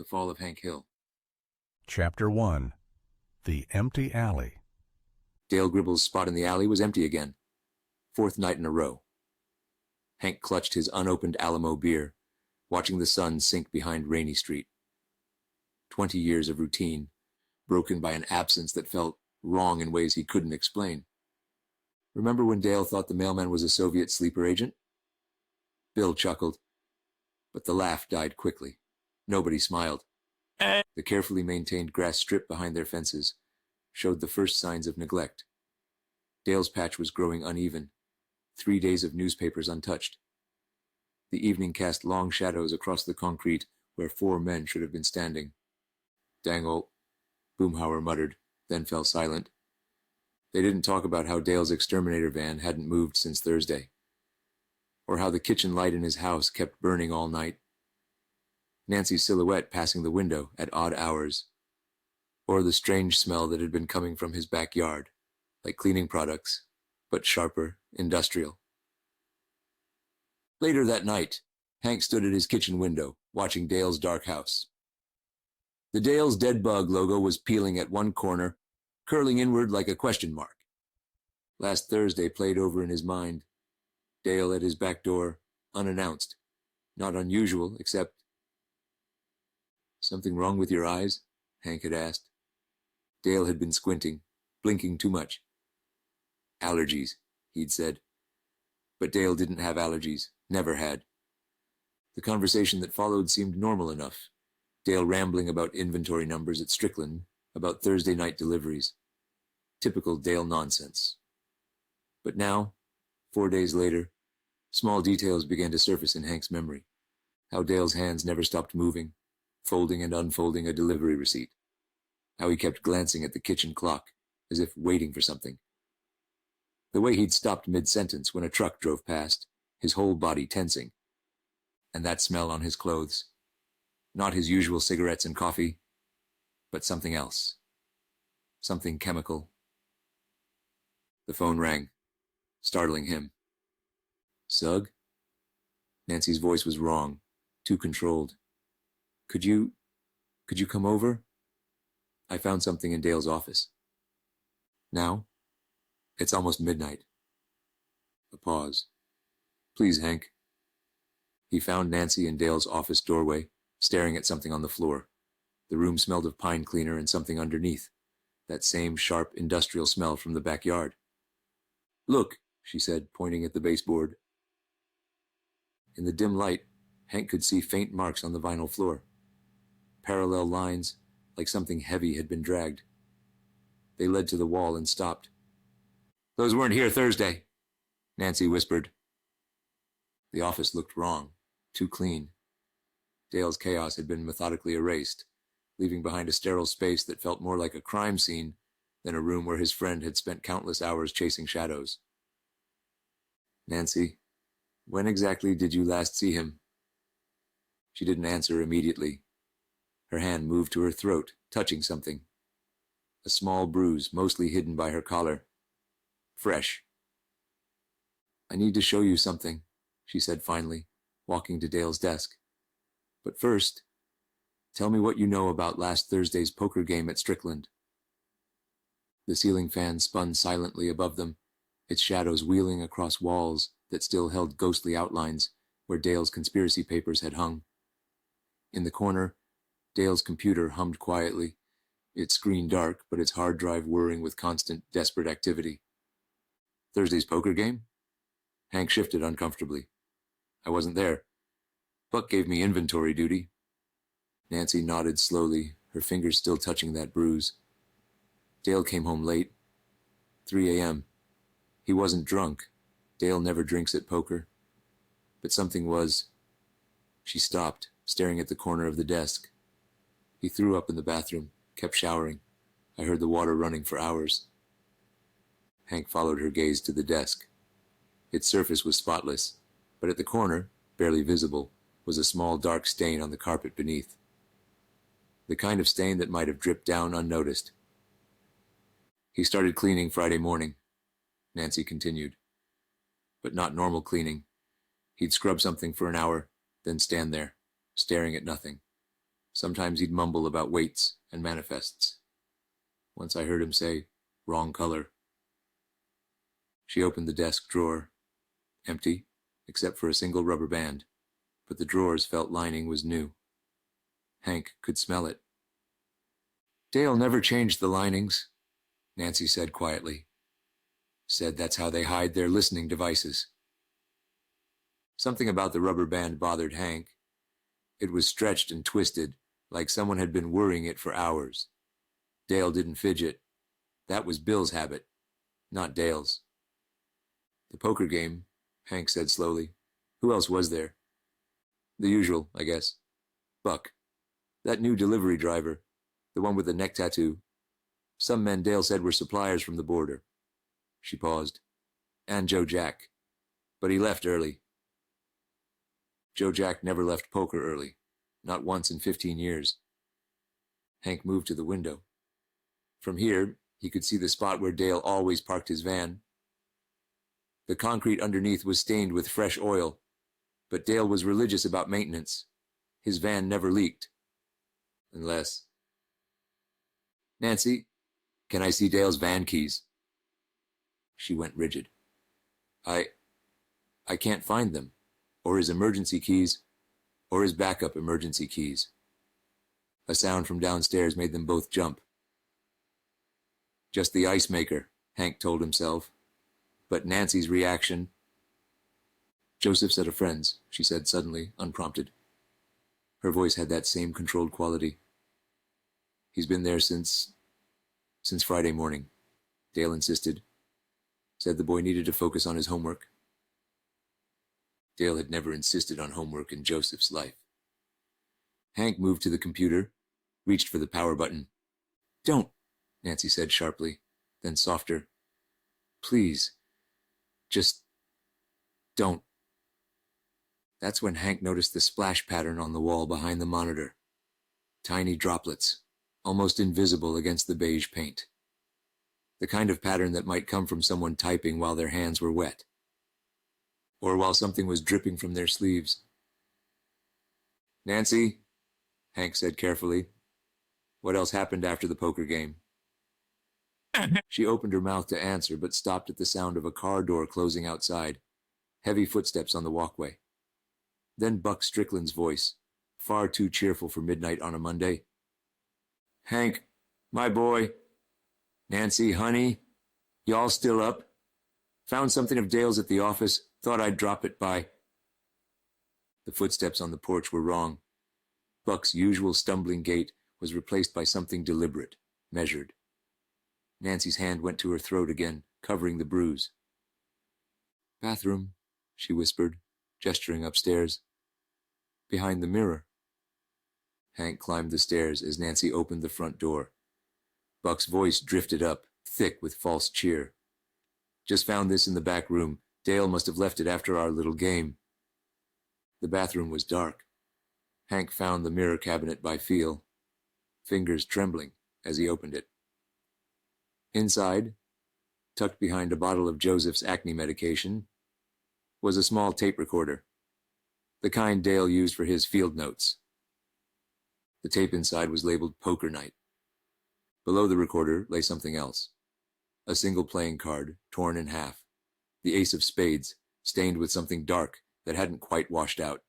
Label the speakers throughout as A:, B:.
A: The Fall of Hank Hill.
B: Chapter 1. The Empty Alley.
A: Dale Gribble's spot in the alley was empty again. Fourth night in a row. Hank clutched his unopened Alamo beer, watching the sun sink behind Rainy Street. 20 years of routine, broken by an absence that felt wrong in ways he couldn't explain. Remember when Dale thought the mailman was a Soviet sleeper agent? Bill chuckled, but the laugh died quickly. Nobody smiled. The carefully maintained grass strip behind their fences showed the first signs of neglect. Dale's patch was growing uneven, 3 days of newspapers untouched. The evening cast long shadows across the concrete where 4 men should have been standing. "Dang old," Boomhauer muttered, then fell silent. They didn't talk about how Dale's exterminator van hadn't moved since Thursday, or how the kitchen light in his house kept burning all night. Nancy's silhouette passing the window at odd hours, or the strange smell that had been coming from his backyard, like cleaning products, but sharper, industrial. Later that night, Hank stood at his kitchen window, watching Dale's dark house. The Dale's Dead Bug logo was peeling at one corner, curling inward like a question mark. Last Thursday played over in his mind. Dale at his back door, unannounced. Not unusual, except... "Something wrong with your eyes?" Hank had asked. Dale had been squinting, blinking too much. "Allergies," he'd said. But Dale didn't have allergies, never had. The conversation that followed seemed normal enough. Dale rambling about inventory numbers at Strickland, about Thursday night deliveries. Typical Dale nonsense. But now, 4 days later, small details began to surface in Hank's memory. How Dale's hands never stopped moving, folding and unfolding a delivery receipt. How he kept glancing at the kitchen clock, as if waiting for something. The way he'd stopped mid-sentence when a truck drove past, his whole body tensing. And that smell on his clothes. Not his usual cigarettes and coffee, but something else. Something chemical. The phone rang, startling him. "Sug?" Nancy's voice was wrong, too controlled. Could you come over? I found something in Dale's office." "Now? It's almost midnight." A pause. "Please, Hank." He found Nancy in Dale's office doorway, staring at something on the floor. The room smelled of pine cleaner and something underneath, that same sharp industrial smell from the backyard. "Look," she said, pointing at the baseboard. In the dim light, Hank could see faint marks on the vinyl floor. Parallel lines, like something heavy had been dragged. They led to the wall and stopped. "Those weren't here Thursday," Nancy whispered. The office looked wrong, too clean. Dale's chaos had been methodically erased, leaving behind a sterile space that felt more like a crime scene than a room where his friend had spent countless hours chasing shadows. "Nancy, when exactly did you last see him?" She didn't answer immediately. Her hand moved to her throat, touching something. A small bruise, mostly hidden by her collar. Fresh. "I need to show you something," she said finally, walking to Dale's desk. "But first, tell me what you know about last Thursday's poker game at Strickland." The ceiling fan spun silently above them, its shadows wheeling across walls that still held ghostly outlines where Dale's conspiracy papers had hung. In the corner, Dale's computer hummed quietly, its screen dark, but its hard drive whirring with constant, desperate activity. "Thursday's poker game?" Hank shifted uncomfortably. "I wasn't there. Buck gave me inventory duty." Nancy nodded slowly, her fingers still touching that bruise. "Dale came home late. 3 a.m. He wasn't drunk. Dale never drinks at poker. But something was..." She stopped, staring at the corner of the desk. "He threw up in the bathroom, kept showering. I heard the water running for hours." Hank followed her gaze to the desk. Its surface was spotless, but at the corner, barely visible, was a small dark stain on the carpet beneath. The kind of stain that might have dripped down unnoticed. "He started cleaning Friday morning," Nancy continued. "But not normal cleaning. He'd scrub something for an hour, then stand there, staring at nothing. Sometimes he'd mumble about weights and manifests. Once I heard him say, "Wrong color." She opened the desk drawer. Empty, except for a single rubber band, but the drawer's felt lining was new. Hank could smell it. "Dale never changed the linings," Nancy said quietly. Said that's how they hide their listening devices. Something about the rubber band bothered Hank. It was stretched and twisted, like someone had been worrying it for hours. Dale didn't fidget. That was Bill's habit, not Dale's. "The poker game," Hank said slowly. "Who else was there?" "The usual, I guess. Buck. That new delivery driver. The one with the neck tattoo. Some men Dale said were suppliers from the border." She paused. "And Joe Jack. But he left early." Joe Jack never left poker early. Not once in 15 years. Hank moved to the window. From here, he could see the spot where Dale always parked his van. The concrete underneath was stained with fresh oil, but Dale was religious about maintenance. His van never leaked. Unless... "Nancy, can I see Dale's van keys?" She went rigid. I can't find them, or his emergency keys, or his backup emergency keys." A sound from downstairs made them both jump. Just the ice maker, Hank told himself. But Nancy's reaction... "Joseph's at a friend's," she said suddenly, unprompted. Her voice had that same controlled quality. "He's been there since Friday morning," Dale insisted. Said the boy needed to focus on his homework. Dale had never insisted on homework in Joseph's life. Hank moved to the computer, reached for the power button. "Don't," Nancy said sharply, then softer. "Please, just don't." That's when Hank noticed the splash pattern on the wall behind the monitor. Tiny droplets, almost invisible against the beige paint. The kind of pattern that might come from someone typing while their hands were wet. Or while something was dripping from their sleeves. "Nancy," Hank said carefully, "what else happened after the poker game?" She opened her mouth to answer, but stopped at the sound of a car door closing outside. Heavy footsteps on the walkway. Then Buck Strickland's voice, far too cheerful for midnight on a Monday. "Hank, my boy. Nancy, honey, y'all still up? Found something of Dale's at the office. Thought I'd drop it by." The footsteps on the porch were wrong. Buck's usual stumbling gait was replaced by something deliberate, measured. Nancy's hand went to her throat again, covering the bruise. "Bathroom," she whispered, gesturing upstairs. "Behind the mirror." Hank climbed the stairs as Nancy opened the front door. Buck's voice drifted up, thick with false cheer. "Just found this in the back room. Dale must have left it after our little game." The bathroom was dark. Hank found the mirror cabinet by feel, fingers trembling as he opened it. Inside, tucked behind a bottle of Joseph's acne medication, was a small tape recorder, the kind Dale used for his field notes. The tape inside was labeled Poker Night. Below the recorder lay something else. A single playing card, torn in half. The ace of spades, stained with something dark that hadn't quite washed out.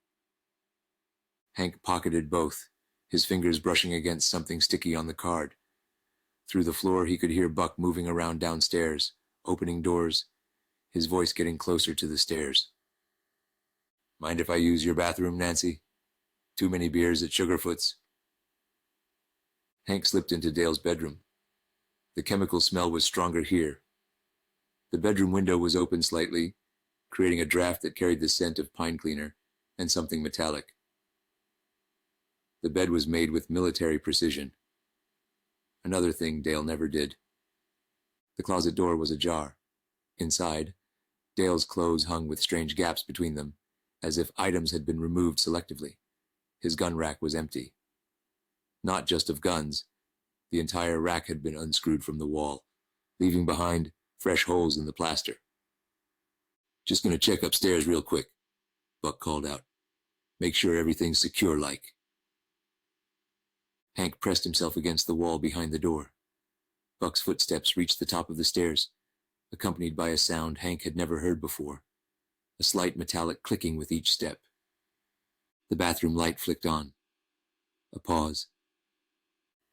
A: Hank pocketed both, his fingers brushing against something sticky on the card. Through the floor he could hear Buck moving around downstairs, opening doors, his voice getting closer to the stairs. "Mind if I use your bathroom, Nancy? Too many beers at Sugarfoot's?" Hank slipped into Dale's bedroom. The chemical smell was stronger here. The bedroom window was open slightly, creating a draft that carried the scent of pine cleaner and something metallic. The bed was made with military precision. Another thing Dale never did. The closet door was ajar. Inside, Dale's clothes hung with strange gaps between them, as if items had been removed selectively. His gun rack was empty. Not just of guns. The entire rack had been unscrewed from the wall, leaving behind fresh holes in the plaster. "Just gonna check upstairs real quick," Buck called out. "Make sure everything's secure like." Hank pressed himself against the wall behind the door. Buck's footsteps reached the top of the stairs, accompanied by a sound Hank had never heard before, a slight metallic clicking with each step. The bathroom light flicked on. A pause.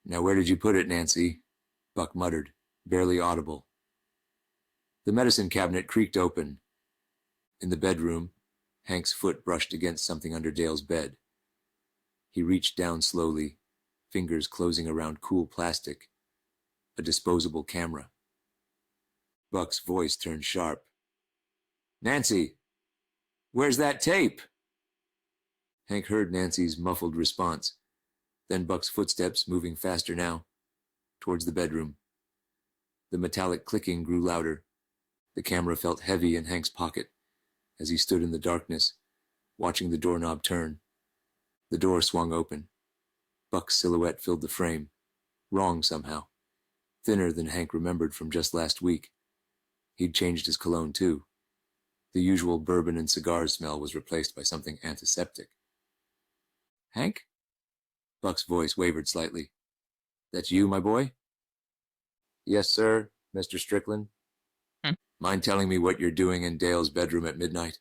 A: "Now where did you put it, Nancy?" Buck muttered, barely audible. The medicine cabinet creaked open. In the bedroom, Hank's foot brushed against something under Dale's bed. He reached down slowly, fingers closing around cool plastic, a disposable camera. Buck's voice turned sharp. "Nancy, where's that tape?" Hank heard Nancy's muffled response, then Buck's footsteps moving faster now, towards the bedroom. The metallic clicking grew louder. The camera felt heavy in Hank's pocket as he stood in the darkness, watching the doorknob turn. The door swung open. Buck's silhouette filled the frame, wrong somehow, thinner than Hank remembered from just last week. He'd changed his cologne, too. The usual bourbon and cigars smell was replaced by something antiseptic. "Hank?" Buck's voice wavered slightly. "That's you, my boy?" "Yes, sir, Mr. Strickland." "Mind telling me what you're doing in Dale's bedroom at midnight?"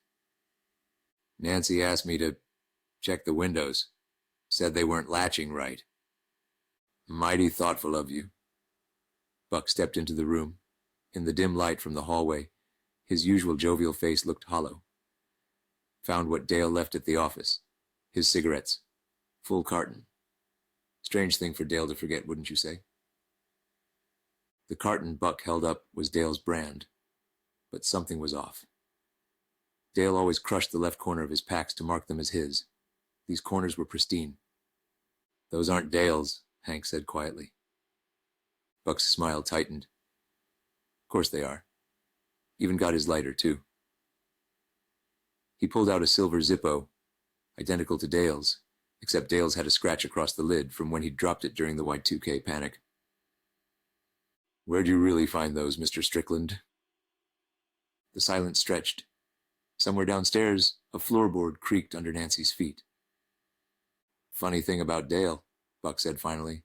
A: "Nancy asked me to check the windows. Said they weren't latching right." "Mighty thoughtful of you." Buck stepped into the room. In the dim light from the hallway, his usual jovial face looked hollow. Found what Dale left at the office. His cigarettes. Full carton. Strange thing for Dale to forget, wouldn't you say? The carton Buck held up was Dale's brand, but something was off. Dale always crushed the left corner of his packs to mark them as his. These corners were pristine. "Those aren't Dale's," Hank said quietly. Buck's smile tightened. "Of course they are. Even got his lighter, too." He pulled out a silver Zippo, identical to Dale's, except Dale's had a scratch across the lid from when he'd dropped it during the Y2K panic. "Where'd you really find those, Mr. Strickland?" The silence stretched. Somewhere downstairs, a floorboard creaked under Nancy's feet. "Funny thing about Dale," Buck said finally.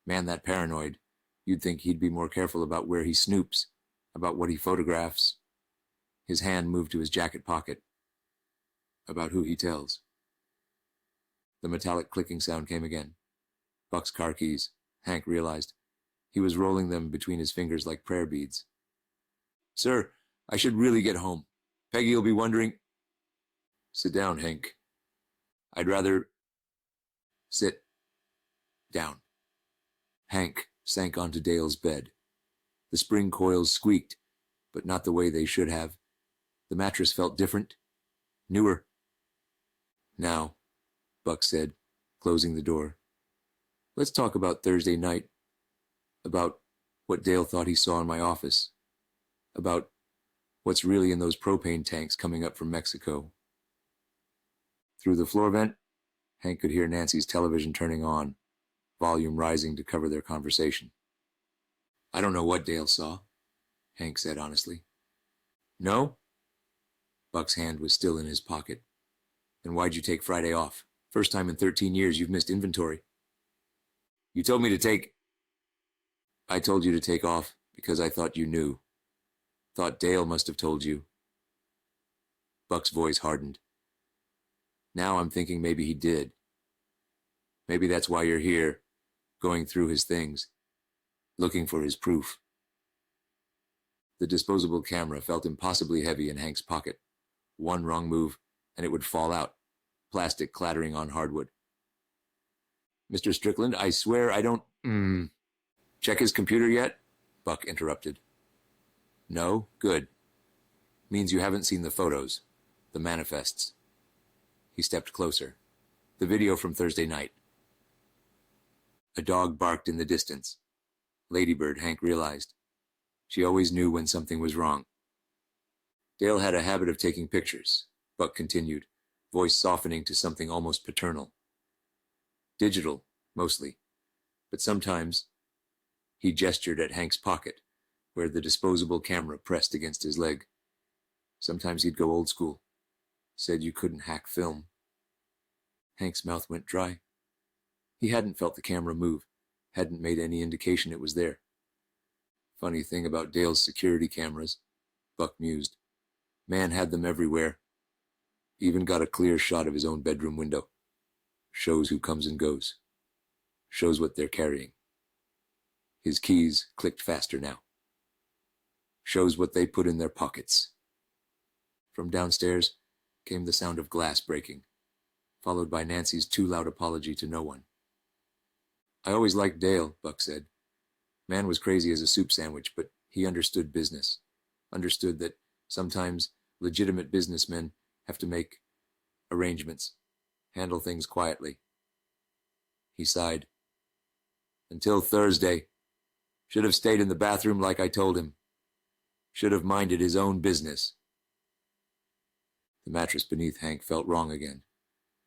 A: "Man that paranoid. You'd think he'd be more careful about where he snoops, about what he photographs." His hand moved to his jacket pocket. "About who he tells." The metallic clicking sound came again. Buck's car keys, Hank realized. He was rolling them between his fingers like prayer beads. "Sir, I should really get home. Peggy'll be wondering—" "Sit down, Hank." "I'd rather—" "Sit down." Hank sank onto Dale's bed. The spring coils squeaked, but not the way they should have. The mattress felt different, newer. "Now," Buck said, closing the door, "let's talk about Thursday night. About what Dale thought he saw in my office. About what's really in those propane tanks coming up from Mexico." Through the floor vent, Hank could hear Nancy's television turning on, volume rising to cover their conversation. "I don't know what Dale saw," Hank said honestly. "No?" Buck's hand was still in his pocket. "Then why'd you take Friday off? First time in 13 years you've missed inventory." "You told me to take—" "I told you to take off because I thought you knew. Thought Dale must have told you." Buck's voice hardened. "Now I'm thinking maybe he did. Maybe that's why you're here, going through his things, looking for his proof." The disposable camera felt impossibly heavy in Hank's pocket. One wrong move, and it would fall out, plastic clattering on hardwood. "Mr. Strickland, I swear I don't— Check his computer yet?" Buck interrupted. "No? Good. Means you haven't seen the photos, the manifests." He stepped closer. "The video from Thursday night." A dog barked in the distance. Ladybird, Hank realized. She always knew when something was wrong. "Dale had a habit of taking pictures," Buck continued, voice softening to something almost paternal. "Digital, mostly. But sometimes—" He gestured at Hank's pocket, where the disposable camera pressed against his leg. "Sometimes he'd go old school. Said you couldn't hack film." Hank's mouth went dry. He hadn't felt the camera move, hadn't made any indication it was there. Funny thing about Dale's security cameras, Buck mused. Man had them everywhere. Even got a clear shot of his own bedroom window. Shows who comes and goes. Shows what they're carrying. His keys clicked faster now. Shows what they put in their pockets. From downstairs came the sound of glass breaking, followed by Nancy's too loud apology to no one. I always liked Dale, Buck said. Man was crazy as a soup sandwich, but he understood business. Understood that sometimes legitimate businessmen have to make arrangements, handle things quietly. He sighed. Until Thursday. Should have stayed in the bathroom like I told him. Should have minded his own business. The mattress beneath Hank felt wrong again,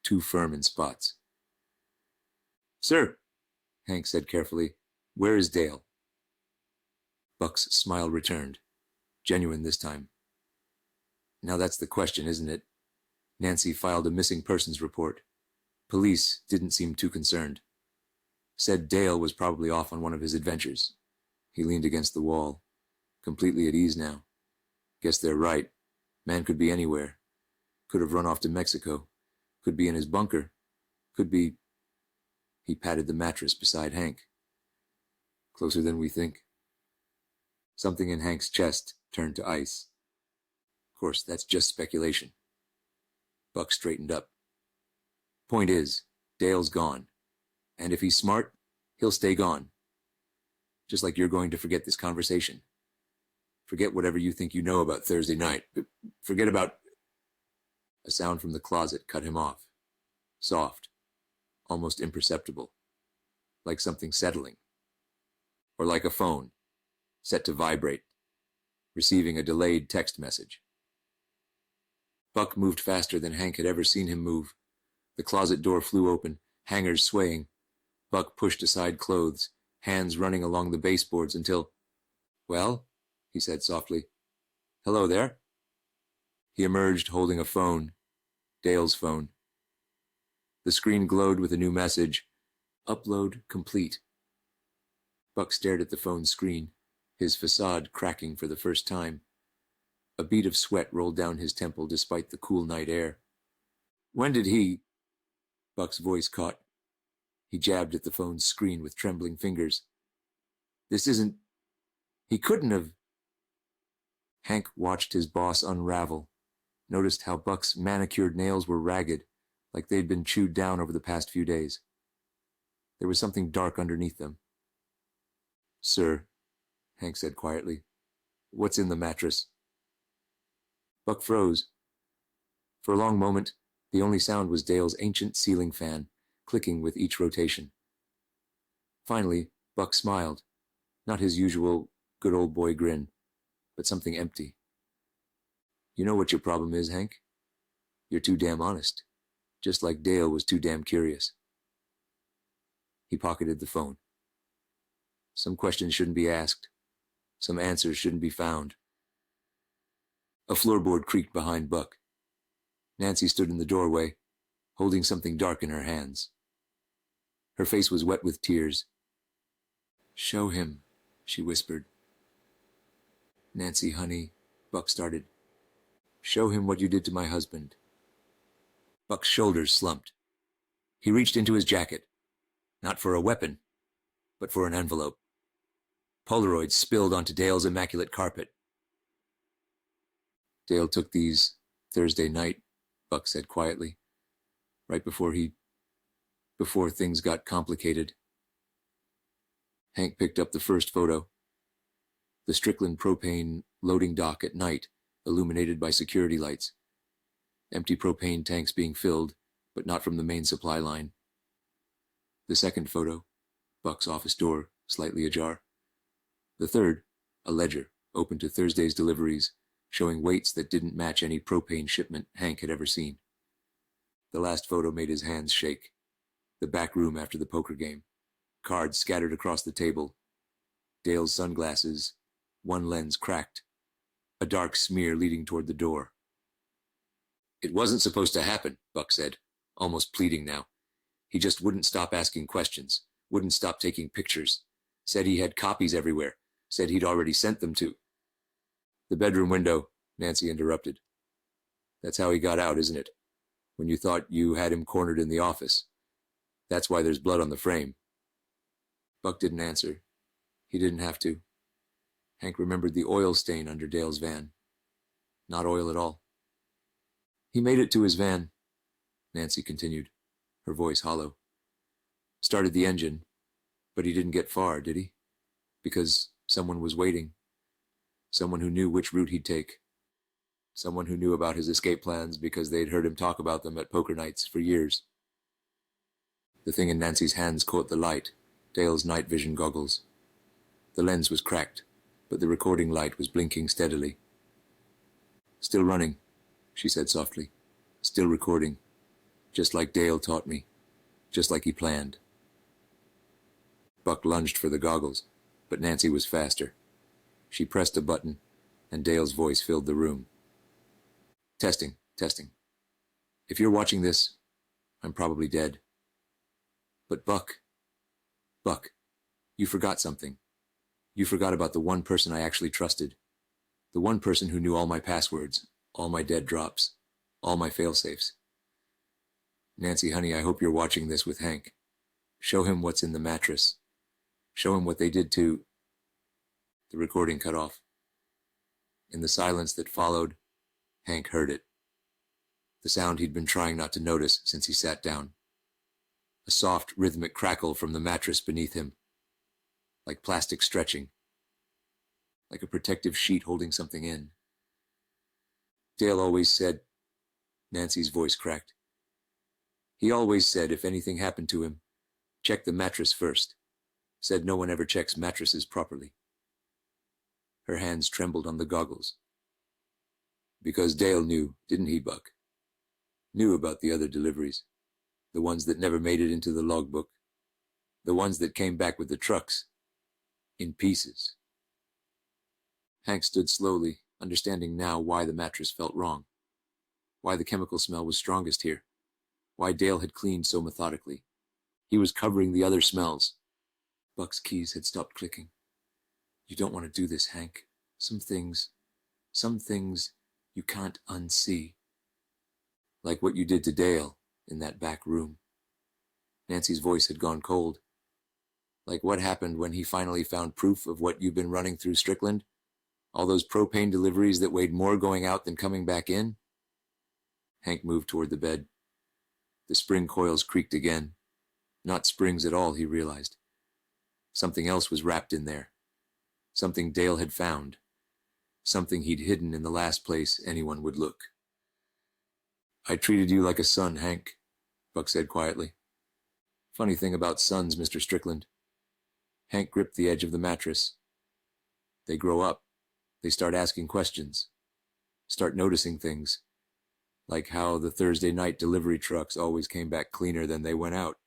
A: too firm in spots. Sir, Hank said carefully, where is Dale? Buck's smile returned, genuine this time. Now that's the question, isn't it? Nancy filed a missing persons report. Police didn't seem too concerned. Said Dale was probably off on one of his adventures. He leaned against the wall, completely at ease now. Guess they're right. Man could be anywhere. Could have run off to Mexico. Could be in his bunker. Could be... He patted the mattress beside Hank. Closer than we think. Something in Hank's chest turned to ice. Of course, that's just speculation. Buck straightened up. Point is, Dale's gone. And if he's smart, he'll stay gone. Just like you're going to forget this conversation. Forget whatever you think you know about Thursday night. Forget about... A sound from the closet cut him off. Soft. Almost imperceptible. Like something settling. Or like a phone, set to vibrate, receiving a delayed text message. Buck moved faster than Hank had ever seen him move. The closet door flew open, hangers swaying. Buck pushed aside clothes, hands running along the baseboards until... Well, he said softly. Hello there. He emerged holding a phone, Dale's phone. The screen glowed with a new message. Upload complete. Buck stared at the phone's screen, his facade cracking for the first time. A bead of sweat rolled down his temple despite the cool night air. When did he... Buck's voice caught. He jabbed at the phone's screen with trembling fingers. This isn't... He couldn't have... Hank watched his boss unravel, noticed how Buck's manicured nails were ragged, like they'd been chewed down over the past few days. There was something dark underneath them. Sir, Hank said quietly, what's in the mattress? Buck froze. For a long moment, the only sound was Dale's ancient ceiling fan, clicking with each rotation. Finally, Buck smiled, not his usual good old boy grin, but something empty. You know what your problem is, Hank? You're too damn honest, just like Dale was too damn curious. He pocketed the phone. Some questions shouldn't be asked. Some answers shouldn't be found. A floorboard creaked behind Buck. Nancy stood in the doorway, holding something dark in her hands. Her face was wet with tears. Show him, she whispered. Nancy, honey, Buck started. Show him what you did to my husband. Buck's shoulders slumped. He reached into his jacket, not for a weapon, but for an envelope. Polaroids spilled onto Dale's immaculate carpet. Dale took these Thursday night, Buck said quietly, right before things got complicated. Hank picked up the first photo. The Strickland propane loading dock at night, illuminated by security lights. Empty propane tanks being filled, but not from the main supply line. The second photo, Buck's office door, slightly ajar. The third, a ledger, open to Thursday's deliveries, showing weights that didn't match any propane shipment Hank had ever seen. The last photo made his hands shake. The back room after the poker game. Cards scattered across the table. Dale's sunglasses, one lens cracked. A dark smear leading toward the door. It wasn't supposed to happen, Buck said, almost pleading now. He just wouldn't stop asking questions, wouldn't stop taking pictures. Said he had copies everywhere, said he'd already sent them to. The bedroom window, Nancy interrupted. That's how he got out, isn't it? When you thought you had him cornered in the office. That's why there's blood on the frame. Buck didn't answer. He didn't have to. Hank remembered the oil stain under Dale's van. Not oil at all. He made it to his van, Nancy continued, her voice hollow. Started the engine, but he didn't get far, did he? Because someone was waiting. Someone who knew which route he'd take. Someone who knew about his escape plans because they'd heard him talk about them at poker nights for years. The thing in Nancy's hands caught the light, Dale's night vision goggles. The lens was cracked, but the recording light was blinking steadily. Still running, she said softly. Still recording. Just like Dale taught me. Just like he planned. Buck lunged for the goggles, but Nancy was faster. She pressed a button, and Dale's voice filled the room. Testing, testing. If you're watching this, I'm probably dead. But Buck, you forgot something. You forgot about the one person I actually trusted. The one person who knew all my passwords, all my dead drops, all my fail-safes. Nancy, honey, I hope you're watching this with Hank. Show him what's in the mattress. Show him what they did to... The recording cut off. In the silence that followed, Hank heard it. The sound he'd been trying not to notice since he sat down. A soft, rhythmic crackle from the mattress beneath him. Like plastic stretching. Like a protective sheet holding something in. Dale always said... Nancy's voice cracked. He always said if anything happened to him, check the mattress first. Said no one ever checks mattresses properly. Her hands trembled on the goggles. Because Dale knew, didn't he, Buck? Knew about the other deliveries. The ones that never made it into the logbook. The ones that came back with the trucks. In pieces. Hank stood slowly, understanding now why the mattress felt wrong. Why the chemical smell was strongest here. Why Dale had cleaned so methodically. He was covering the other smells. Buck's keys had stopped clicking. You don't want to do this, Hank. Some things you can't unsee. Like what you did to Dale in that back room. Nancy's voice had gone cold. Like what happened when he finally found proof of what you've been running through Strickland? All those propane deliveries that weighed more going out than coming back in? Hank moved toward the bed. The spring coils creaked again. Not springs at all, he realized. Something else was wrapped in there. Something Dale had found. Something he'd hidden in the last place anyone would look. I treated you like a son, Hank, Buck said quietly. Funny thing about sons, Mr. Strickland. Hank gripped the edge of the mattress. They grow up. They start asking questions. Start noticing things. Like how the Thursday night delivery trucks always came back cleaner than they went out.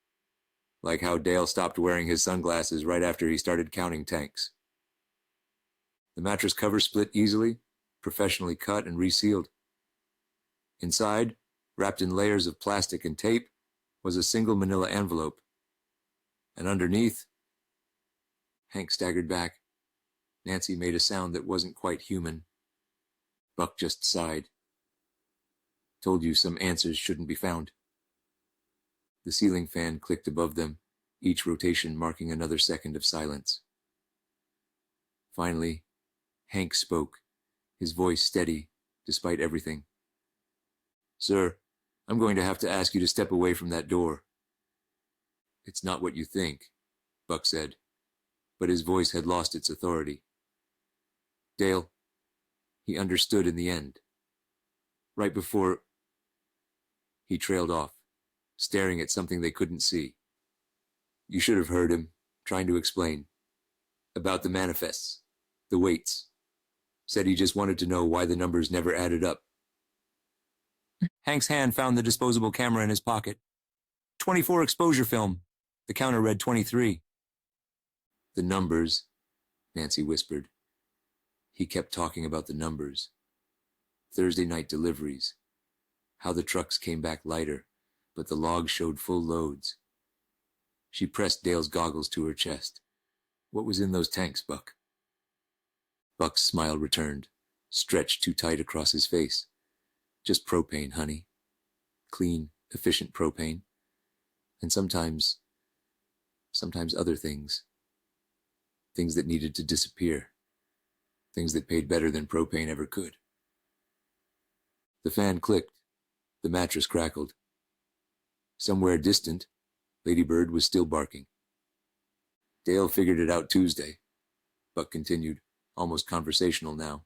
A: Like how Dale stopped wearing his sunglasses right after he started counting tanks. The mattress cover split easily, professionally cut and resealed. Inside, wrapped in layers of plastic and tape, was a single manila envelope. And underneath... Hank staggered back. Nancy made a sound that wasn't quite human. Buck just sighed. Told you some answers shouldn't be found. The ceiling fan clicked above them, each rotation marking another second of silence. Finally, Hank spoke, his voice steady, despite everything. Sir, I'm going to have to ask you to step away from that door. It's not what you think, Buck said, but his voice had lost its authority. Dale, he understood in the end. Right before... He trailed off, staring at something they couldn't see. You should have heard him, trying to explain. About the manifests, the weights. Said he just wanted to know why the numbers never added up. Hank's hand found the disposable camera in his pocket. 24 exposure film. The counter read 23. The numbers, Nancy whispered. He kept talking about the numbers. Thursday night deliveries. How the trucks came back lighter, but the logs showed full loads. She pressed Dale's goggles to her chest. What was in those tanks, Buck? Buck's smile returned, stretched too tight across his face. Just propane, honey. Clean, efficient propane. And sometimes other things. Things that needed to disappear. Things that paid better than propane ever could. The fan clicked. The mattress crackled. Somewhere distant, Lady Bird was still barking. Dale figured it out Tuesday, Buck continued, almost conversational now.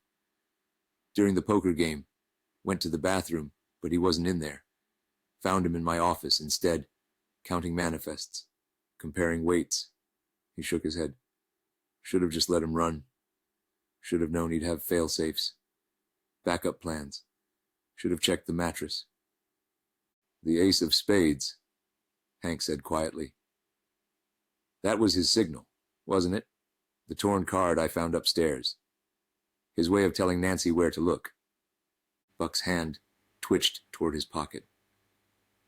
A: During the poker game, went to the bathroom, but he wasn't in there. Found him in my office instead, counting manifests, comparing weights. He shook his head. Should have just let him run. Should have known he'd have fail-safes. Backup plans. Should have checked the mattress. The ace of spades, Hank said quietly. That was his signal, wasn't it? The torn card I found upstairs. His way of telling Nancy where to look. Buck's hand twitched toward his pocket.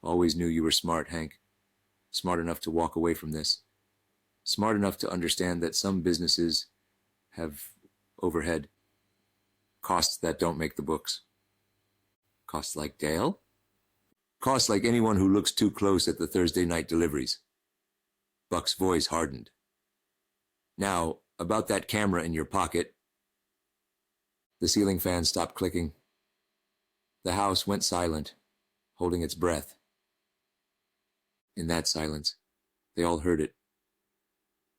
A: Always knew you were smart, Hank. Smart enough to walk away from this. Smart enough to understand that some businesses have overhead. Costs that don't make the books. Costs like Dale? Costs like anyone who looks too close at the Thursday night deliveries. Buck's voice hardened. Now, about that camera in your pocket. The ceiling fan stopped clicking. The house went silent, holding its breath. In that silence, they all heard it.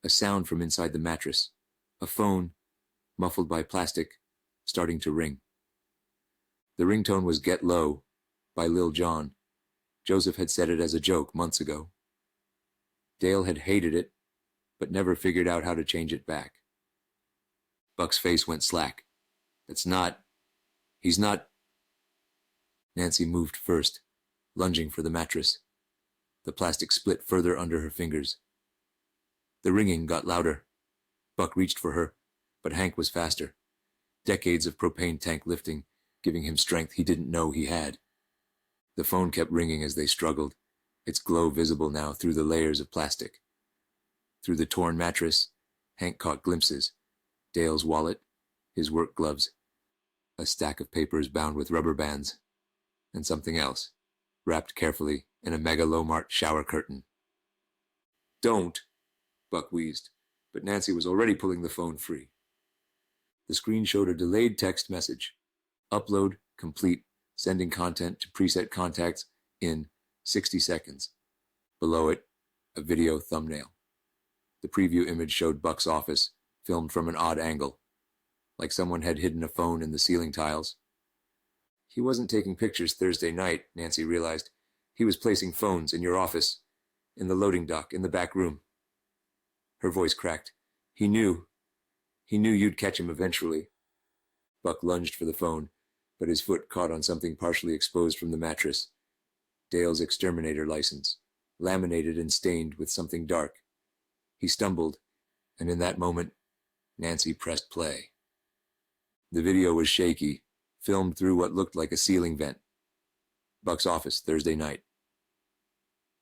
A: A sound from inside the mattress. A phone, muffled by plastic, starting to ring. The ringtone was Get Low by Lil Jon. Joseph had said it as a joke months ago. Dale had hated it, but never figured out how to change it back. Buck's face went slack. He's not... Nancy moved first, lunging for the mattress. The plastic split further under her fingers. The ringing got louder. Buck reached for her, but Hank was faster. Decades of propane tank lifting, giving him strength he didn't know he had. The phone kept ringing as they struggled, its glow visible now through the layers of plastic. Through the torn mattress, Hank caught glimpses. Dale's wallet, his work gloves, a stack of papers bound with rubber bands, and something else, wrapped carefully in a Megalomart shower curtain. Don't, Buck wheezed, but Nancy was already pulling the phone free. The screen showed a delayed text message. Upload complete, sending content to preset contacts in 60 seconds. Below it, a video thumbnail. The preview image showed Buck's office, filmed from an odd angle, like someone had hidden a phone in the ceiling tiles. He wasn't taking pictures Thursday night, Nancy realized. He was placing phones in your office, in the loading dock, in the back room. Her voice cracked. He knew you'd catch him eventually. Buck lunged for the phone, but his foot caught on something partially exposed from the mattress. Dale's exterminator license, laminated and stained with something dark. He stumbled, and in that moment, Nancy pressed play. The video was shaky, filmed through what looked like a ceiling vent. Buck's office, Thursday night.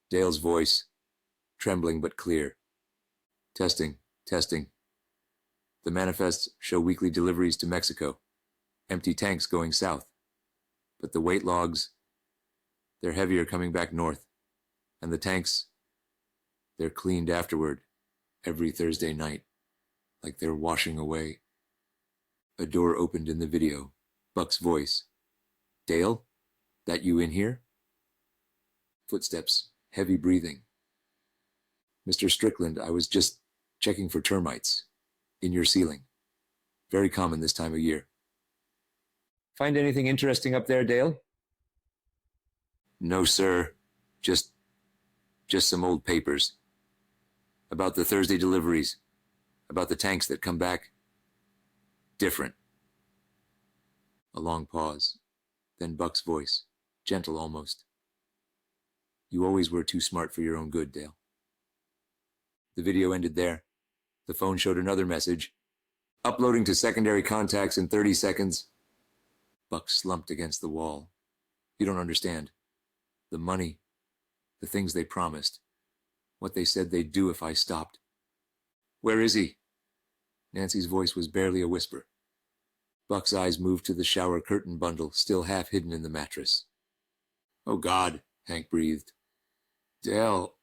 A: Dale's voice, trembling but clear. Testing, testing. The manifests show weekly deliveries to Mexico. Empty tanks going south. But the weight logs, they're heavier coming back north. And the tanks, they're cleaned afterward, every Thursday night, like they're washing away. A door opened in the video. Buck's voice. Dale? That you in here? Footsteps, heavy breathing. Mr. Strickland, I was just checking for termites. In your ceiling. Very common this time of year. Find anything interesting up there, Dale? No, sir. Just some old papers. About the Thursday deliveries. About the tanks that come back. Different. A long pause. Then Buck's voice, gentle almost. You always were too smart for your own good, Dale. The video ended there. The phone showed another message. Uploading to secondary contacts in 30 seconds. Buck slumped against the wall. You don't understand. The money, the things they promised. what they said they'd do if I stopped. Where is he? Nancy's voice was barely a whisper. Buck's eyes moved to the shower curtain bundle, still half hidden in the mattress. Oh, God, Hank breathed. Dale,